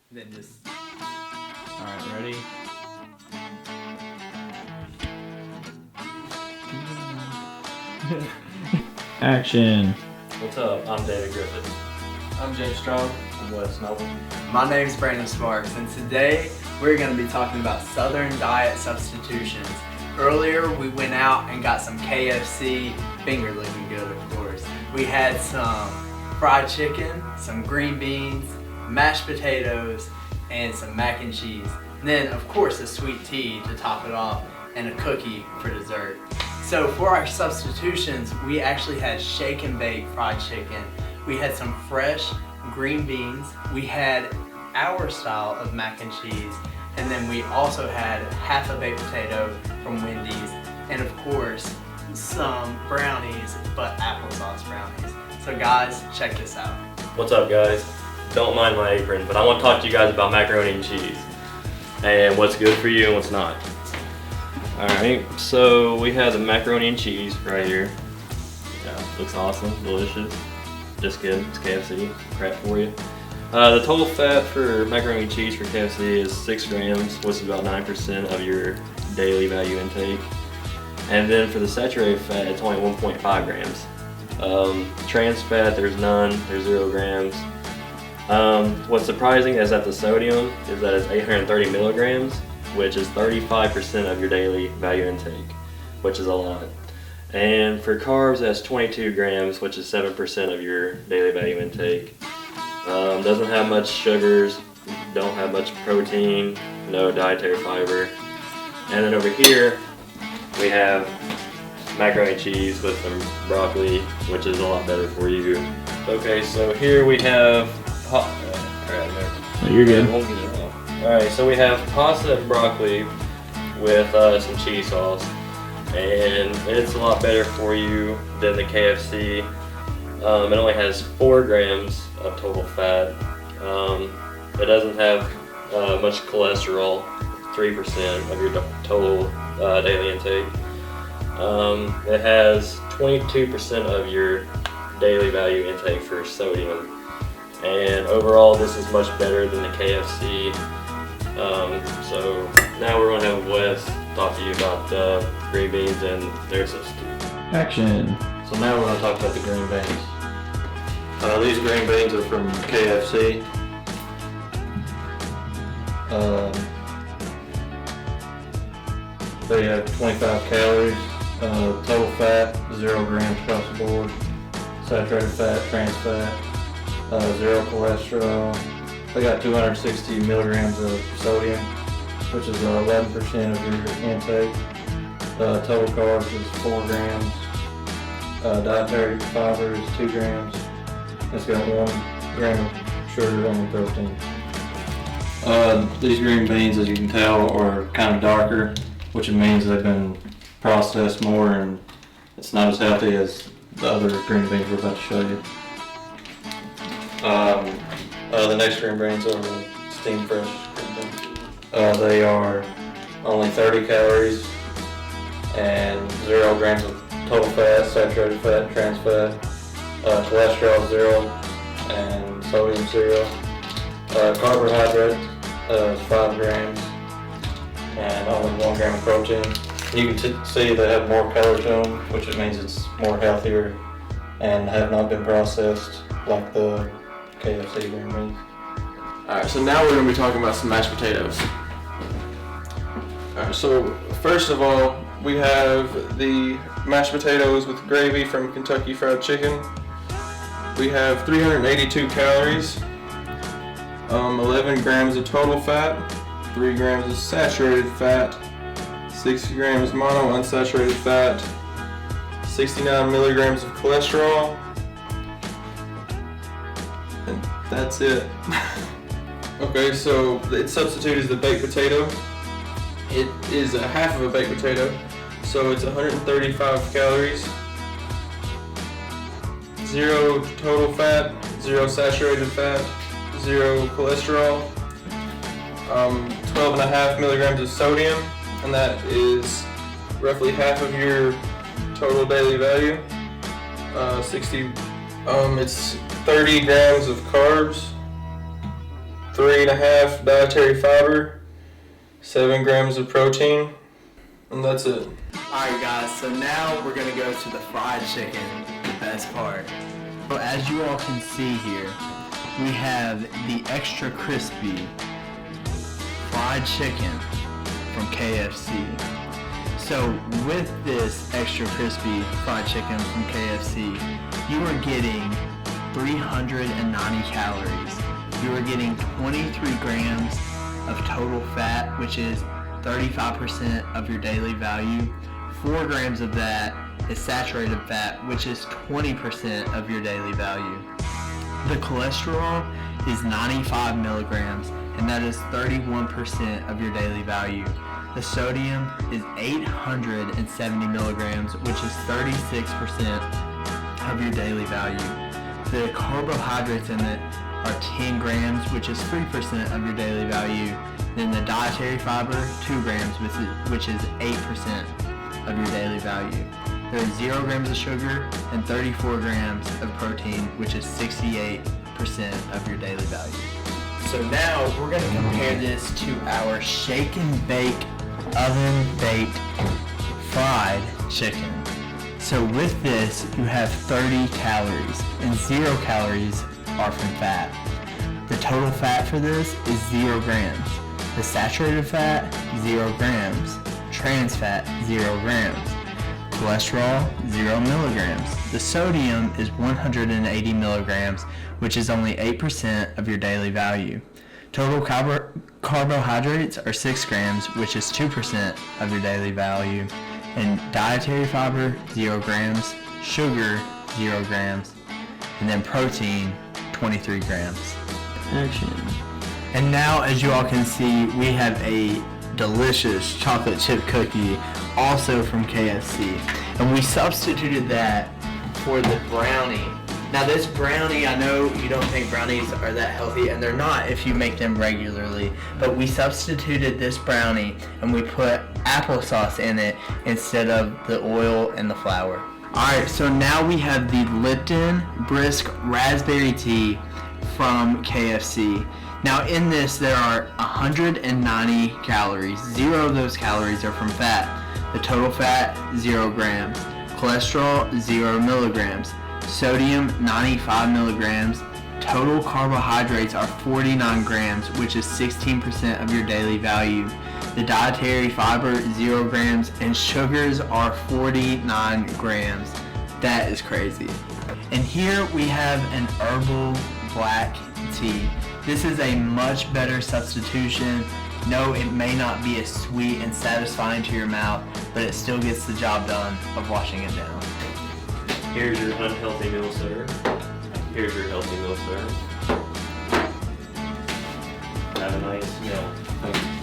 Then just. Alright, ready? Action. What's up? I'm David Griffith. I'm James Strong. I'm Wes Noble. My name's Brandon Sparks, and today we're going to be talking about Southern diet substitutions. Earlier, we went out and got some KFC, finger looking good, of course. We had some fried chicken, some green beans, mashed potatoes, and some mac and cheese. And then, of course, a sweet tea to top it off, and a cookie for dessert. So for our substitutions, we actually had shake and bake fried chicken. We had some fresh green beans. We had our style of mac and cheese. And then we also had half a baked potato from Wendy's. And of course, some brownies, but applesauce brownies. So guys, check this out. What's up, guys? Don't mind my apron, but I want to talk to you guys about macaroni and cheese and what's good for you and what's not. Alright, so we have the macaroni and cheese right here. Yeah, looks awesome, delicious. Just kidding, it's KFC, crap for you. The total fat for macaroni and cheese for KFC is 6 grams, which is about 9% of your daily value intake. And then for the saturated fat, it's only 1.5 grams. Trans fat, there's none, there's 0 grams. What's surprising is that the sodium is that it's 830 milligrams, which is 35% of your daily value intake, which is a lot. And for carbs, that's 22 grams, which is 7% of your daily value intake. Doesn't have much sugars, don't have much protein, no dietary fiber. And then over here, we have macaroni and cheese with some broccoli, which is a lot better for you. Okay, so here we have Oh, you're good. Alright, so we have pasta and broccoli with some cheese sauce, and it's a lot better for you than the KFC. It only has 4 grams of total fat. It doesn't have much cholesterol, 3% of your total daily intake. It has 22% of your daily value intake for sodium. And overall, this is much better than the KFC. So now we're going to have Wes talk to you about green beans and their substitute. Action. So now we're going to talk about the green beans. These green beans are from KFC. They have 25 calories, total fat, 0 grams across the board, saturated fat, trans fat, 0 cholesterol. They got 260 milligrams of sodium, which is 11% of your intake. Total carbs is 4 grams. Dietary fiber is 2 grams. It's got 1 gram of sugar and protein. These green beans, as you can tell, are kind of darker, which means they've been processed more and it's not as healthy as the other green beans we're about to show you. The next green beans are the steamed fresh green beans. They are only 30 calories and 0 grams of total fat, saturated fat, trans fat, cholesterol 0, and sodium 0. Carbohydrate is 5 grams and only 1 gram of protein. You can see they have more color to them, which it means it's more healthier and have not been processed like the KFC green beans. Alright, so now we're going to be talking about some mashed potatoes. Alright, so first of all, we have the mashed potatoes with gravy from Kentucky Fried Chicken. We have 382 calories, 11 grams of total fat, 3 grams of saturated fat, 6 grams monounsaturated fat, 69 milligrams of cholesterol, and that's it. Okay, so its substitute is the baked potato. It is a half of a baked potato, so it's 135 calories, 0 total fat, 0 saturated fat, 0 cholesterol, 12.5 milligrams of sodium, and that is roughly half of your total daily value. It's 30 grams of carbs, 3.5 dietary fiber, 7 grams of protein, and that's it. Alright guys, so now we're gonna go to the fried chicken, the best part. So as you all can see here, we have the extra crispy fried chicken from KFC. So with this extra crispy fried chicken from KFC, you are getting 390 calories. You are getting 23 grams of total fat, which is 35% of your daily value. 4 grams of that is saturated fat, which is 20% of your daily value. The cholesterol is 95 milligrams, and that is 31% of your daily value. The sodium is 870 milligrams, which is 36% of your daily value. The carbohydrates in it are 10 grams, which is 3% of your daily value. Then the dietary fiber, 2 grams, which is 8% of your daily value. There is 0 grams of sugar and 34 grams of protein, which is 68% of your daily value. So now we're going to compare this to our shake and bake, oven baked, fried chicken. So with this, you have 30 calories, and 0 calories are from fat. The total fat for this is 0 grams. The saturated fat, 0 grams. Trans fat, 0 grams. Cholesterol, 0 milligrams. The sodium is 180 milligrams, which is only 8% of your daily value. Total carbohydrates are 6 grams, which is 2% of your daily value. And dietary fiber, 0 grams. Sugar, 0 grams. And then protein, 23 grams. Action. And now, as you all can see, we have a delicious chocolate chip cookie, also from KFC. And we substituted that for the brownie. Now this brownie, I know you don't think brownies are that healthy, and they're not if you make them regularly, but we substituted this brownie and we put applesauce in it instead of the oil and the flour. Alright, so now we have the Lipton Brisk Raspberry Tea from KFC. Now in this there are 190 calories. 0 of those calories are from fat. The total fat, 0 grams. Cholesterol, 0 milligrams. Sodium, 95 milligrams. Total carbohydrates are 49 grams, which is 16% of your daily value. The dietary fiber, 0 grams, and sugars are 49 grams. That is crazy. And here we have an herbal black tea. This is a much better substitution. No, it may not be as sweet and satisfying to your mouth, but it still gets the job done of washing it down. Here's your unhealthy meal, sir. Here's your healthy meal, sir. Have a nice meal. Thank you.